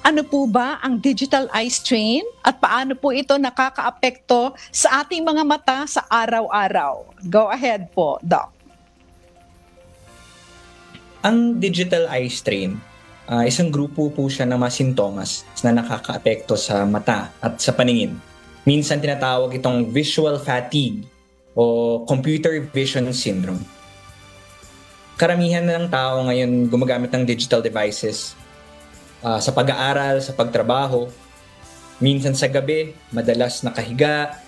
Ano po ba ang digital eye strain at paano po ito nakakaapekto sa ating mga mata sa araw-araw? Go ahead po, Doc. Ang digital eye strain, isang grupo po siya ng mga sintomas na nakakaapekto sa mata at sa paningin. Minsan tinatawag itong visual fatigue o computer vision syndrome. Karamihan ng tao ngayon gumagamit ng digital devices sa pag-aaral, sa pagtrabaho. Minsan sa gabi, madalas nakahiga,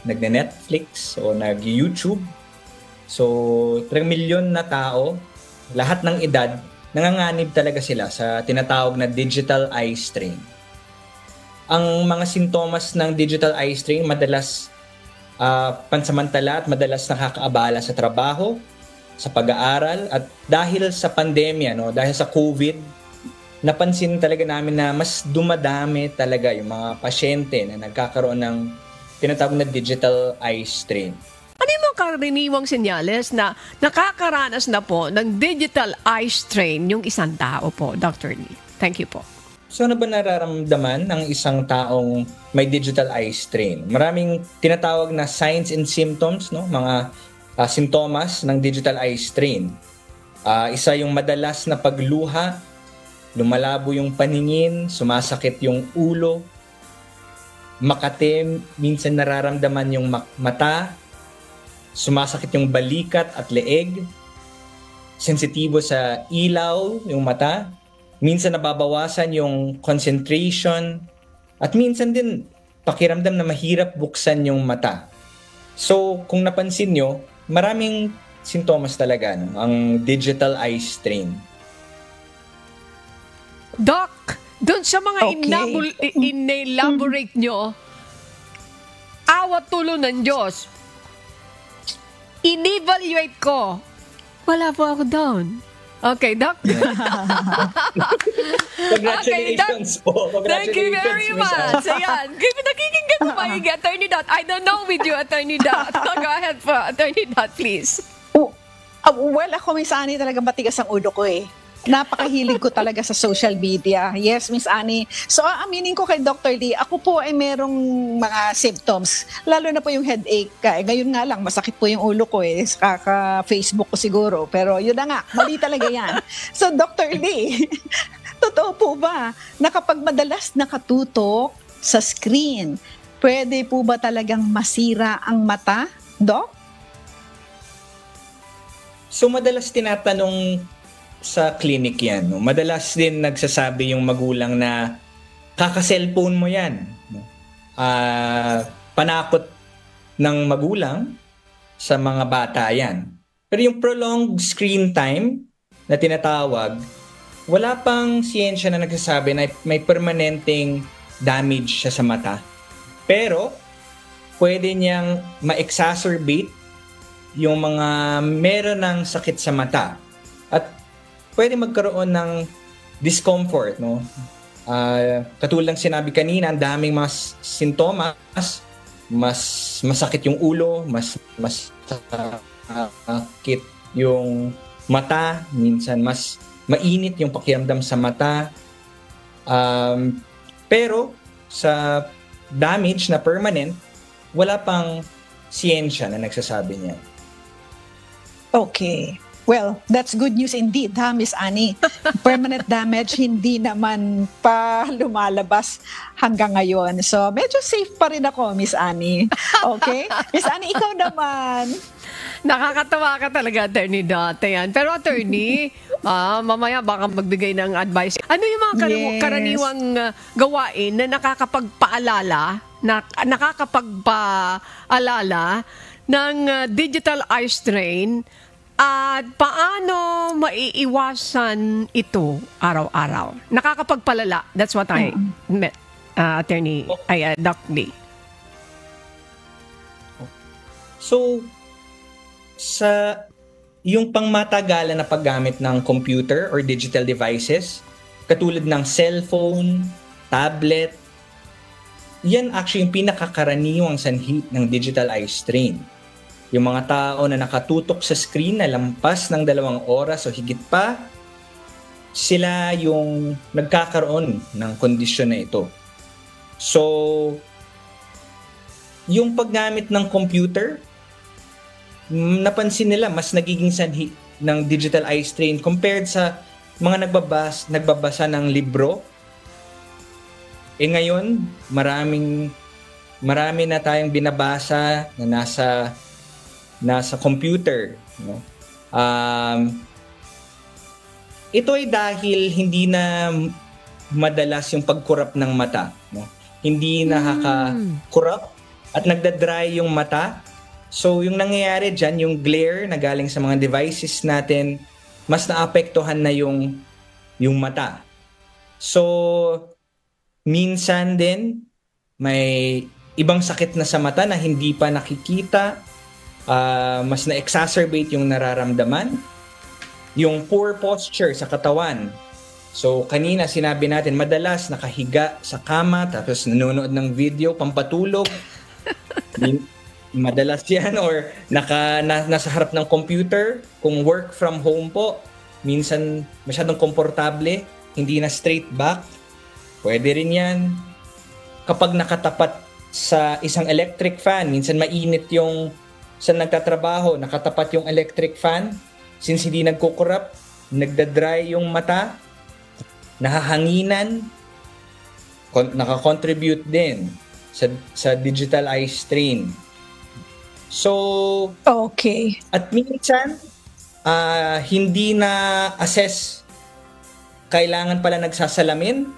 nagne-Netflix o nag-YouTube. So, 3 milyon na tao, lahat ng edad, nanganganib talaga sila sa tinatawag na digital eye strain. Ang mga sintomas ng digital eye strain madalas pansamantala at madalas nakakaabala sa trabaho, sa pag-aaral, at dahil sa pandemya, dahil sa COVID, napansin talaga namin na mas dumadami talaga yung mga pasyente na nagkakaroon ng tinatawag na digital eye strain. Ano yung mga karaniwang senyales na nakakaranas na po ng digital eye strain yung isang tao po, Dr. Lee? Thank you po. So ano ba nararamdaman ng isang taong may digital eye strain? Maraming tinatawag na signs and symptoms, mga sintomas ng digital eye strain. Isa yung madalas na pagluha, lumalabo yung paningin, sumasakit yung ulo, makate, minsan nararamdaman yung mata, sumasakit yung balikat at leeg, sensitibo sa ilaw yung mata, minsan nababawasan yung concentration, at minsan din pakiramdam na mahirap buksan yung mata. So kung napansin nyo, maraming sintomas talaga ang digital eye strain. Doc, doon sa mga in-elaborate nyo, awat tulo ng Diyos, in-evaluate ko, wala po ako down. Okay, Doc. Congratulations po. Thank you very much. Ayan. Nakikinggan ko pa yung Attorney Dot. I don't know with you, Attorney Dot. So go ahead po, Attorney Dot, please. Well, ako Miss Annie talaga matigas ang ulo ko eh. Napakahilig ko talaga sa social media. Yes, Miss Annie. So, aminin ko kay Dr. Lee, ako po ay merong mga symptoms. Lalo na po yung headache. Ngayon nga lang, masakit po yung ulo ko eh. Kaka-Facebook ko siguro. Pero yun na nga, mali talaga yan. So, Dr. Lee, totoo po ba na kapag madalas nakatutok sa screen, pwede po ba talagang masira ang mata, Doc? So, madalas tinatanong sa clinic yan. Madalas din nagsasabi yung magulang na kaka-cellphone mo yan. Panakot ng magulang sa mga bata yan. Pero yung prolonged screen time na tinatawag, wala pang siyensya na nagsasabi na may permanenteng damage siya sa mata. Pero pwede niyang ma-exacerbate yung mga meron ng sakit sa mata. At pwede magkaroon ng discomfort, katulad ng sinabi kanina, ang daming mga sintomas, mas masakit yung ulo, mas sakit yung mata, minsan mas mainit yung pakiramdam sa mata. Pero sa damage na permanent, wala pang siyensya na nagsasabi niya. Okay. Well, that's good news indeed, Miss Annie. Permanent damage, hindi naman pa lumalabas hanggang ngayon. So, medyo safe pa rin ako, Miss Annie. Okay? Miss Annie, ikaw naman. Nakakatawa ka talaga, Attorney Dot. Ayan. Pero, Attorney, mamaya baka magbigay ng advice. Ano yung mga karaniwang gawain na nakakapagpaalala ng digital eye strain? At paano maiiwasan ito araw-araw? Nakakapagpalala. That's what I meant, Attorney Doc Lee. So, sa yung pangmatagalan na paggamit ng computer or digital devices, katulad ng cellphone, tablet, yan actually yung pinakakaraniwang sanhi ng digital eye strain. Yung mga tao na nakatutok sa screen na lampas ng 2 oras o higit pa, sila yung nagkakaroon ng kondisyon na ito. So, yung paggamit ng computer, napansin nila mas nagiging sanhi ng digital eye strain compared sa mga nagbabasa ng libro. Ngayon, marami na tayong binabasa na nasa computer, no? Ito ay dahil hindi na madalas yung pagkurap ng mata, no? Hindi nakaka-kurap at nagda-dry yung mata. So yung nangyayari diyan, yung glare na galing sa mga devices natin, mas naapektuhan na yung mata. So minsan din may ibang sakit na sa mata na hindi pa nakikita, mas na-exacerbate yung nararamdaman. Yung poor posture sa katawan. So kanina sinabi natin, madalas nakahiga sa kama tapos nanonood ng video pampatulog. Madalas yan, or nasa harap ng computer. Kung work from home po, minsan masyadong komportable, hindi na straight back. Pwede rin yan. Kapag nakatapat sa isang electric fan, minsan mainit yung sa nagtatrabaho, nakatapat yung electric fan, since hindi nagkukurap, nagda-dry yung mata, nahahanginan, nakakontribute din sa digital eye strain. So, Okay. at minsan, hindi na assess, kailangan pala nagsasalamin,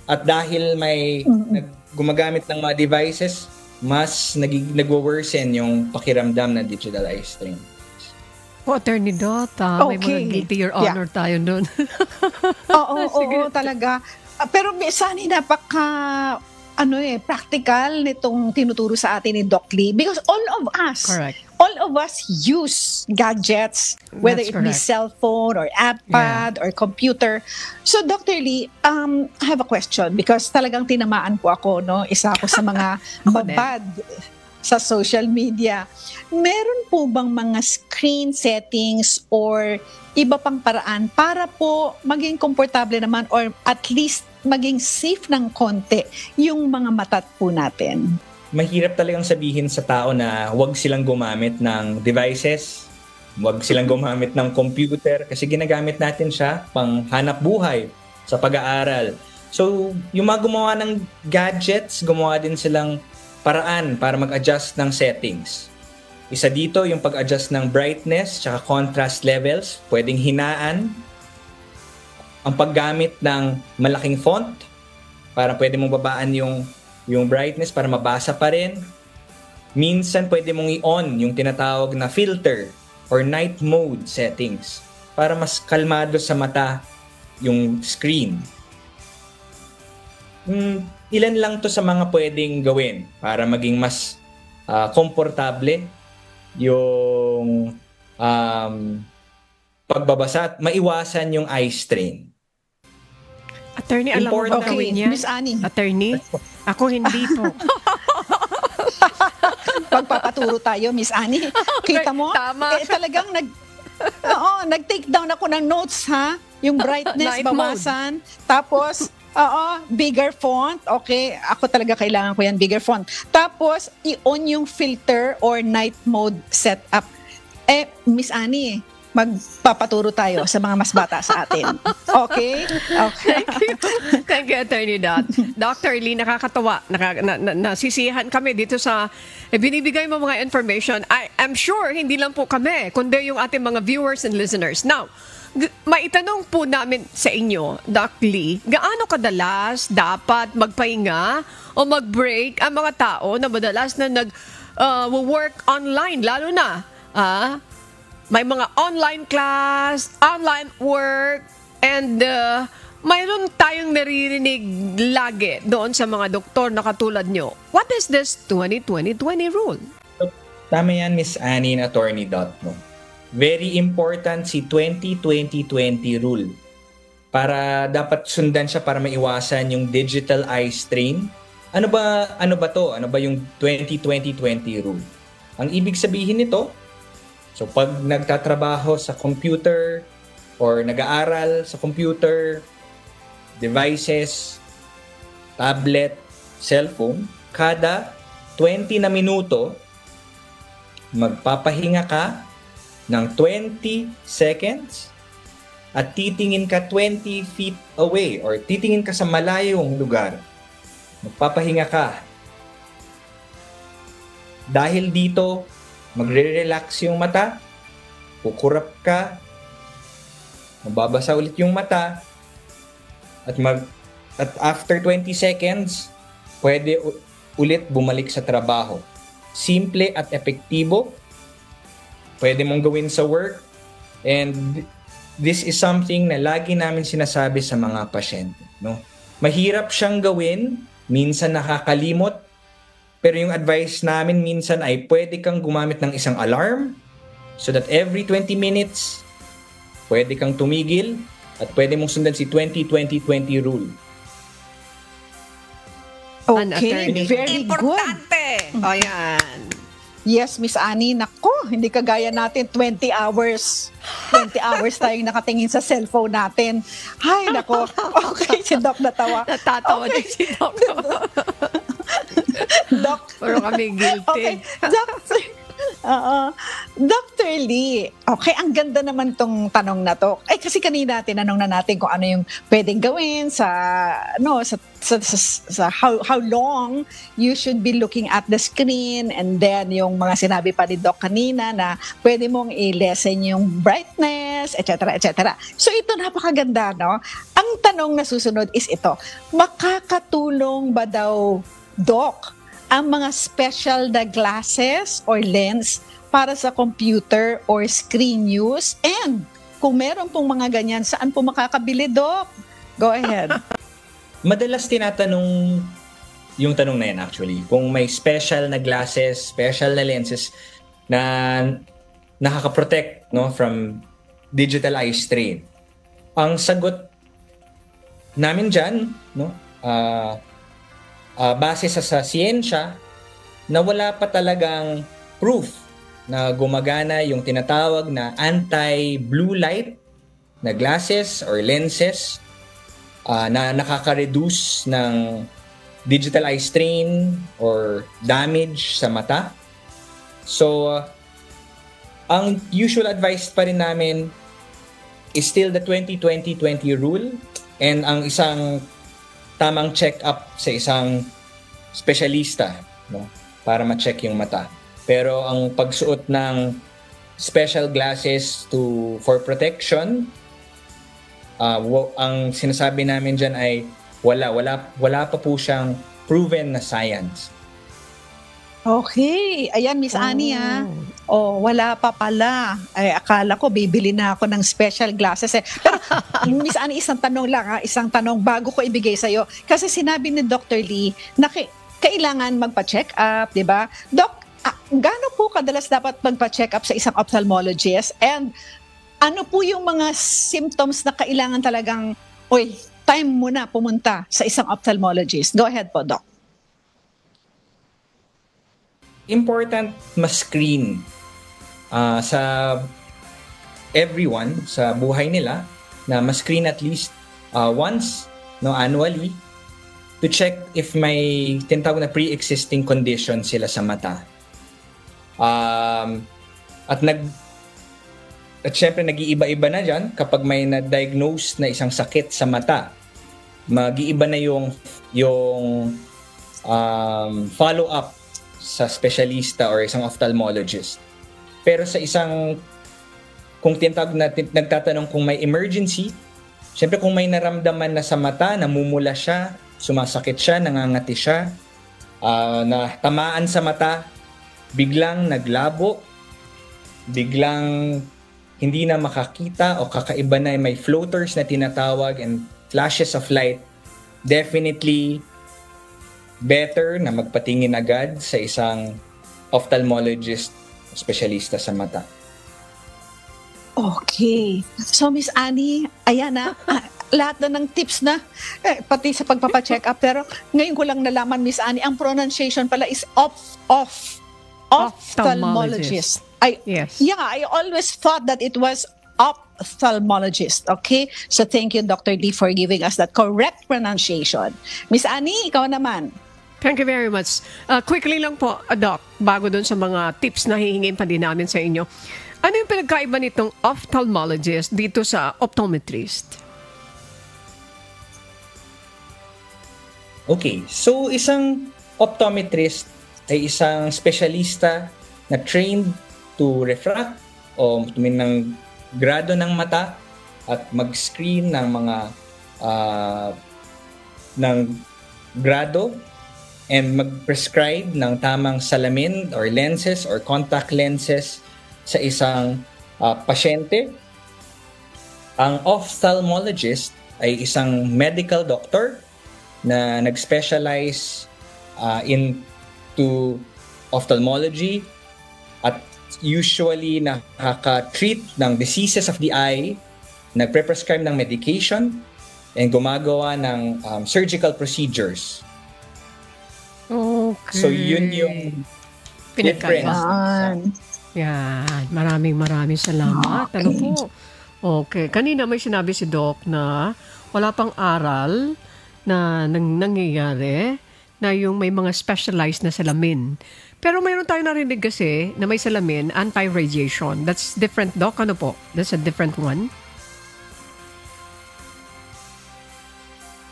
at dahil may gumagamit ng mga devices, mas nagwo-worsen yung pakiramdam ng digital eye strain. Attorney Dot, may mga guilty your honor tayo doon. Oo, talaga. Pero Sani, napaka practical nitong tinuturo sa atin ni Doc Lee, because all of us use gadgets, whether That's it be correct. cellphone or iPad or computer. So Dr. Lee, I have a question because talagang tinamaan po ako, no? Isa ako sa mga babad sa social media. Meron po bang mga screen settings or iba pang paraan para po maging komportable naman, or at least maging safe ng konti yung mga mata po natin? Mahirap talagang sabihin sa tao na huwag silang gumamit ng devices, huwag silang gumamit ng computer, kasi ginagamit natin siya pang hanap buhay sa pag-aaral. So, yung mga gumawa ng gadgets, gumawa din silang paraan para mag-adjust ng settings. Isa dito yung pag-adjust ng brightness tsaka contrast levels, pwedeng hinaan. Ang paggamit ng malaking font, para pwede mong babaan yung brightness para mabasa pa rin. Minsan pwede mong i-on yung tinatawag na filter or night mode settings para mas kalmado sa mata yung screen. Ilan lang to sa mga pwedeng gawin para maging mas komportable yung pagbabasa at maiwasan yung eye strain. Attorney, alam mo ba Important. gawin yan? Miss Annie. Attorney? Ako hindi po. Pagpapaturo tayo, Miss Annie. Kita mo? Tama. Talagang nag-take down ako ng notes, ha? Yung brightness, Night mode. bawasan. Tapos, bigger font. Okay, ako talaga kailangan ko yan, bigger font. Tapos, i-on yung filter or night mode setup. Miss Annie, magpapaturo tayo sa mga mas bata sa atin. Okay? Okay. Thank you, Attorney Dot. Dr. Lee, nakakatawa. Nasisihan kami dito sa binibigay mo mga information. I'm sure hindi lang po kami, kundi yung ating mga viewers and listeners. Now, maitanong po namin sa inyo, Doc Lee, gaano kadalas dapat magpahinga o mag-break ang mga tao na madalas na nag-work online, lalo na may mga online class, online work, and mayroon tayong naririnig lagi doon sa mga doktor na katulad nyo. What is this 20-20-20 rule? Tama yan, Miss Annie and Attorney Dot, no? Very important si 20-20-20 rule. Para dapat sundan siya para maiwasan yung digital eye strain. Ano ba to? Ano ba yung 20-20-20 rule? Ang ibig sabihin nito, so pag nagtatrabaho sa computer, or nag-aaral sa computer, devices, tablet, cellphone, kada 20 na minuto, magpapahinga ka ng 20 seconds at titingin ka 20 feet away or titingin ka sa malayong lugar. Magpapahinga ka. Dahil dito, magre-relax yung mata, kukurap ka, mababasa ulit yung mata, at after 20 seconds, pwede ulit bumalik sa trabaho. Simple at epektibo. Pwede mong gawin sa work. And this is something na lagi namin sinasabi sa mga pasyente. No? Mahirap siyang gawin, minsan nakakalimot, pero yung advice namin minsan ay pwede kang gumamit ng isang alarm so that every 20 minutes, pwede kang tumigil at pwede mong sundan si 20-20-20 rule. Okay, very good. Importante. Ayan. Yes, Miss Annie, nako, hindi kagaya natin 20 hours. 20 hours tayong nakatingin sa cellphone natin. Ay, nako. Okay, si Doc natawa. Natatawa din si Doc. Doc. Pero kami guilty. Okay, Dr. Lee, okay, ang ganda naman tong tanong na to. Ay, kasi kanina tinanong na natin kung ano yung pwedeng gawin sa how long you should be looking at the screen, and then yung mga sinabi pa ni Doc kanina na pwede mong i-lessen yung brightness, etc. etc. So ito napakaganda, no? Ang tanong na susunod is ito, makakatulong ba daw, Doc, ang mga special na glasses or lens para sa computer or screen use? And kung meron pong mga ganyan, saan po makakabili, Doc? Go ahead. Madalas tinatanong yung tanong na yan actually. Kung may special na glasses, special na lenses na nakaka-protect, no, from digital eye strain. Ang sagot namin dyan, no, base sa siyensya, na wala pa talagang proof na gumagana yung tinatawag na anti-blue light na glasses or lenses na nakaka-reduce ng digital eye strain or damage sa mata. So, ang usual advice pa rin namin is still the 20-20-20 rule, and ang isang tamang check-up sa isang specialista, no, para ma-check yung mata. Pero ang pagsuot ng special glasses for protection, ang sinasabi namin dyan ay wala pa po siyang proven na science. Okay. Ayan, Miss Annie, wala pa pala. Ay, akala ko bibili na ako ng special glasses. Pero, Miss Annie, isang tanong lang, isang tanong bago ko ibigay sa'yo. Kasi sinabi ni Dr. Lee na kailangan magpa-check up, di ba? Doc, gaano po kadalas dapat magpa-check up sa isang ophthalmologist? And ano po yung mga symptoms na kailangan talagang, time mo na pumunta sa isang ophthalmologist? Go ahead po, Doc. Important ma-screen sa everyone sa buhay nila, na ma-screen at least once, no, annually, to check if may tinatawag na pre-existing condition sila sa mata. At syempre nag-iiba-iba na dyan kapag may na-diagnose na isang sakit sa mata. Mag-iiba na yung follow-up sa specialista or isang ophthalmologist. Pero sa kung nagtatanong kung may emergency, syempre kung may naramdaman na sa mata, namumula siya, sumasakit siya, nangangati siya, na tamaan sa mata, biglang naglabo, biglang hindi na makakita o kakaiba na, may floaters na tinatawag and flashes of light, definitely better na magpatingin agad sa isang ophthalmologist, specialista sa mata. Okay. So, Miss Annie, ayan na. Lahat na ng tips na, pati sa pagpapacheck up. Pero ngayon ko lang nalaman, Miss Annie, ang pronunciation pala is ophthalmologist. Yes. Yeah, I always thought that it was ophthalmologist. Okay? So thank you, Dr. Lee, for giving us that correct pronunciation. Miss Annie, ikaw naman. Thank you very much. Quickly lang po, Doc, bago dun sa mga tips na hihingin pa din namin sa inyo. Ano yung pinagkaiba nitong ophthalmologist dito sa optometrist? Okay, so isang optometrist ay isang spesyalista na trained to refract o tumin ng grado ng mata at mag-screen ng mga ng grado and mag-prescribe ng tamang salamin or lenses or contact lenses sa isang pasyente. Ang ophthalmologist ay isang medical doctor na nag-specialize into ophthalmology at usually nakaka-treat ng diseases of the eye, nagpe-prescribe ng medication, and gumagawa ng surgical procedures. Okay. So yun yung difference. Yan. Maraming salamat. Okay. Ano po? Okay. Kanina may sinabi si Doc na wala pang aral na nangyayari na yung may mga specialized na salamin. Pero mayroon tayong narinig kasi na may salamin, anti-radiation. That's different, Doc? Ano po? That's a different one?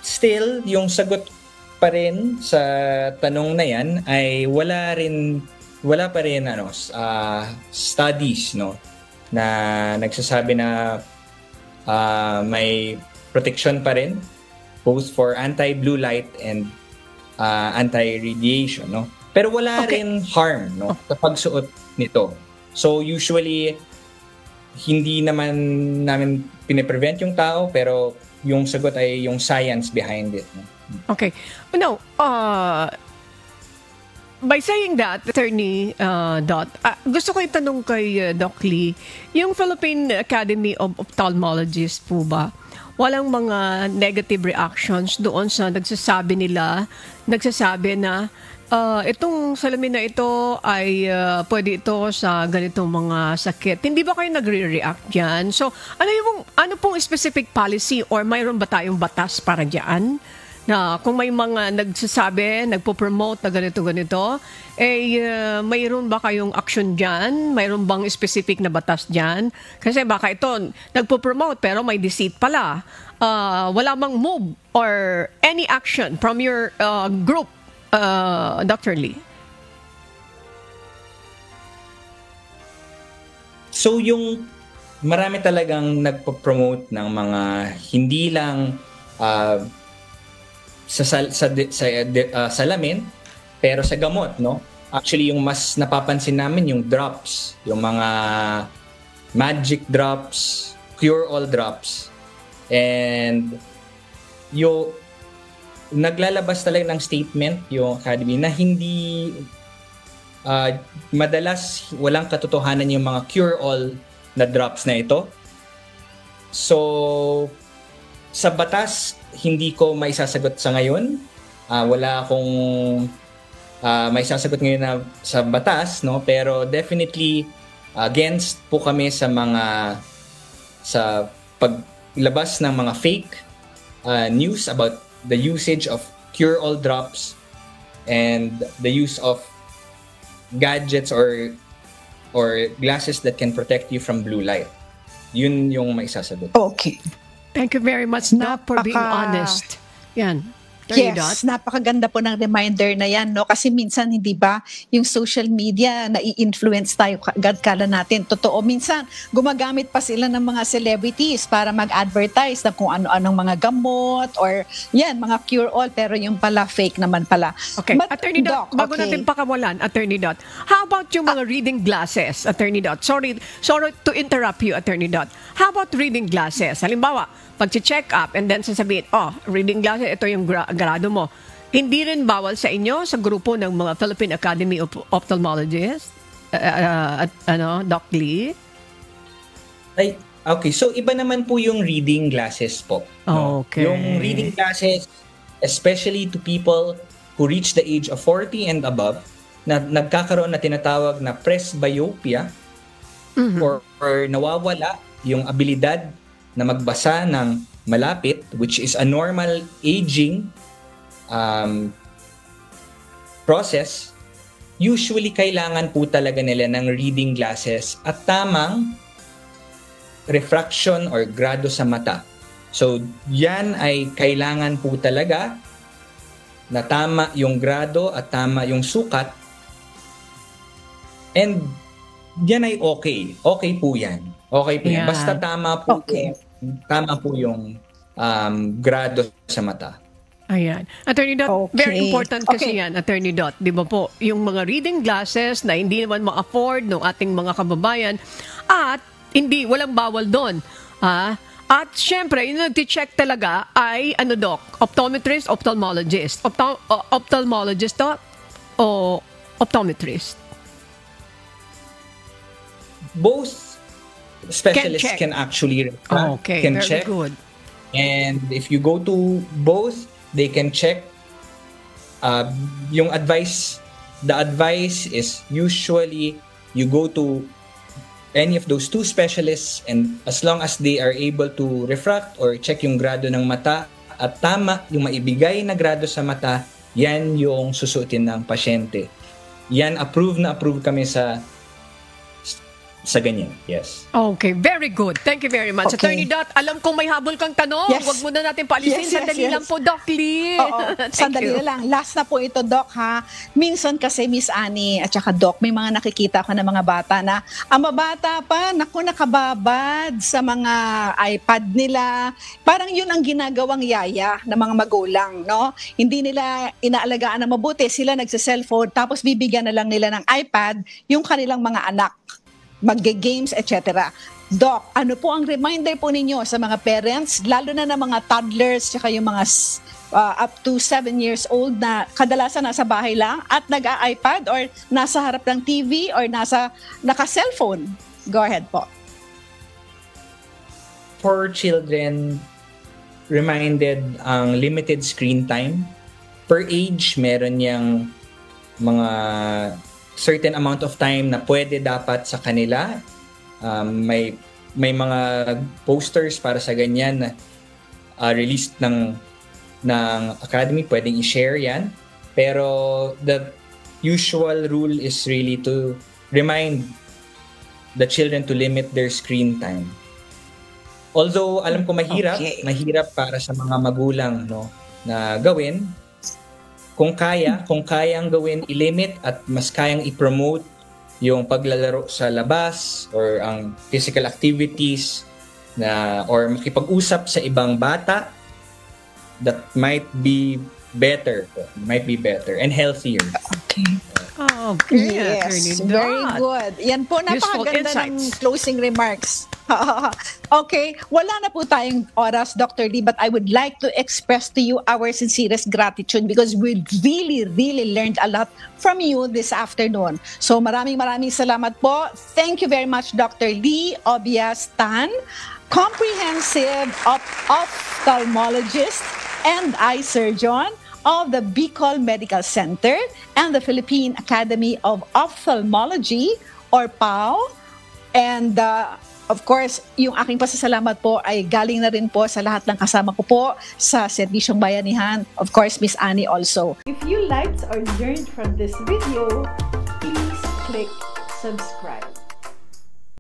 Still, yung sagot pa rin sa tanong na yan ay wala pa rin studies na nagsasabi na may protection pa rin both for anti-blue light and anti-radiation, pero wala rin harm sa pagsuot nito. So usually hindi naman namin pine-prevent yung tao, pero yung sagot ay yung science behind it. Okay. Now, by saying that, Attorney Dot, gusto ko itanong kay Doc Lee, yung Philippine Academy of Ophthalmologists po ba, walang mga negative reactions doon sa nagsasabi na itong salamin na ito ay pwede ito sa ganitong mga sakit. Hindi ba kayo nagre-react dyan? So, ano pong specific policy or mayroon ba tayong batas para dyan? Na kung may mga nagsasabi, nagpo-promote na ganito-ganito, mayroon ba kayong action dyan? Mayroon bang specific na batas dyan? Kasi baka ito, nagpo-promote pero may deceit pala. Wala bang move or any action from your group, Dr. Lee? So yung marami talagang nagpo-promote ng mga hindi lang sa salamin, pero sa gamot, Actually, yung mas napapansin namin yung drops, yung mga magic drops, cure-all drops. And yung naglalabas talaga ng statement yung Academy na hindi madalas walang katotohanan yung mga cure-all na drops na ito. So, sa batas, hindi ko maisasagot sa ngayon. Wala akong maisasagot ngayon na sa batas, pero definitely against po kami sa paglabas ng mga fake news about the usage of cure-all drops and the use of gadgets or glasses that can protect you from blue light. Yun yung maisasagot. Okay. Thank you very much, Doc, for being honest. Yan. Yes, napakaganda po ng reminder na yan, kasi minsan hindi ba yung social media nai-influence tayo agad kala natin. Totoo, minsan gumagamit pa sila ng mga celebrities para mag-advertise na kung ano-anong mga gamot or yan, mga cure-all, pero yung pala fake naman pala. Okay, But, Attorney Dot, bago natin pakawalan, Attorney Dot, how about yung mga reading glasses, Attorney Dot? Sorry to interrupt you, Attorney Dot. How about reading glasses? Halimbawa, pag-check up and then sasabihin, reading glasses, ito yung grado mo. Hindi rin bawal sa inyo sa grupo ng mga Philippine Academy of Ophthalmologists? Doc Lee? Okay, so iba naman po yung reading glasses po. Okay. Yung reading glasses, especially to people who reach the age of 40 and above, na nagkakaroon na tinatawag na presbyopia or nawawala yung abilidad na magbasa ng malapit, which is a normal aging process, usually kailangan po talaga nila ng reading glasses at tamang refraction or grado sa mata. So, yan ay kailangan po talaga na tama yung grado at tama yung sukat. And yan ay okay. Okay po yan. Okay po yan. Yan. Basta tama po, tama po yung grado sa mata. Ayan. Attorney Dot, Okay. very important kasi Okay. yan, Attorney Dot. Di ba po, yung mga reading glasses na hindi naman ma-afford ng ating mga kababayan at hindi, walang bawal doon. At syempre, yung nag-check talaga ay, Doc, optometrist, ophthalmologist. Ophthalmologist, Doc? O optometrist? Both specialists check. can actually Okay, can very check. good. And if you go to both, they can check. Yung advice, the advice is usually you go to any of those two specialists, and as long as they are able to refract or check yung grado ng mata at tama yung maibigay na grado sa mata, yan yung susuotin ng pasyente. Yan, approve na approve kami sa ganyan. Yes. Okay, very good. Thank you very much. Okay. Attorney Dot, alam kong may habol kang tanong. Yes. Huwag muna natin paalisin. Sandali lang po, Doc Lee. Oo, Thank sandali you. na lang. Last na po ito, Doc, ha? Minsan kasi, Miss Annie at saka Doc, may mga nakikita ko na mga bata na, ang mabata pa, naku, nakababad sa mga iPad nila. Parang yun ang ginagawang yaya ng mga magulang, no? Hindi nila inaalagaan na mabuti. Sila nagsa-cellphone, tapos bibigyan na lang nila ng iPad yung kanilang mga anak. Magge-games, etc. Doc, ano po ang reminder po ninyo sa mga parents, lalo na ng mga toddlers, tsaka yung mga up to 7 years old na kadalasan nasa bahay lang at nag-iPad or nasa harap ng TV or naka-cellphone? Go ahead po. For children, reminded ang limited screen time. Per age, meron yang mga certain amount of time na pwede dapat sa kanila. May mga posters para sa ganyan na released ng academy, pwedeng i-share yan. Pero the usual rule is really to remind the children to limit their screen time. Although alam ko mahirap para sa mga magulang, no, na gawin. Kung kayang gawin, i-limit at mas kayang i-promote yung paglalaro sa labas or ang physical activities or makipag-usap sa ibang bata, that might be better and healthier. Okay. Okay, Yes, Attorney very Dot. good. Yan po, Useful napakaganda ng insights. closing remarks. Okay, wala na po tayong oras, Dr. Lee, but I would like to express to you our sincerest gratitude because we really, really learned a lot from you this afternoon. So maraming salamat po. Thank you very much, Dr. Lee Obias-Tan, comprehensive ophthalmologist and eye surgeon of the Bicol Medical Center and the Philippine Academy of Ophthalmology or PAO. And of course, yung aking pasasalamat po ay galing na rin po sa lahat ng kasama ko po sa Serbisyong Bayanihan. Of course, Miss Annie also. If you liked or learned from this video, please click subscribe.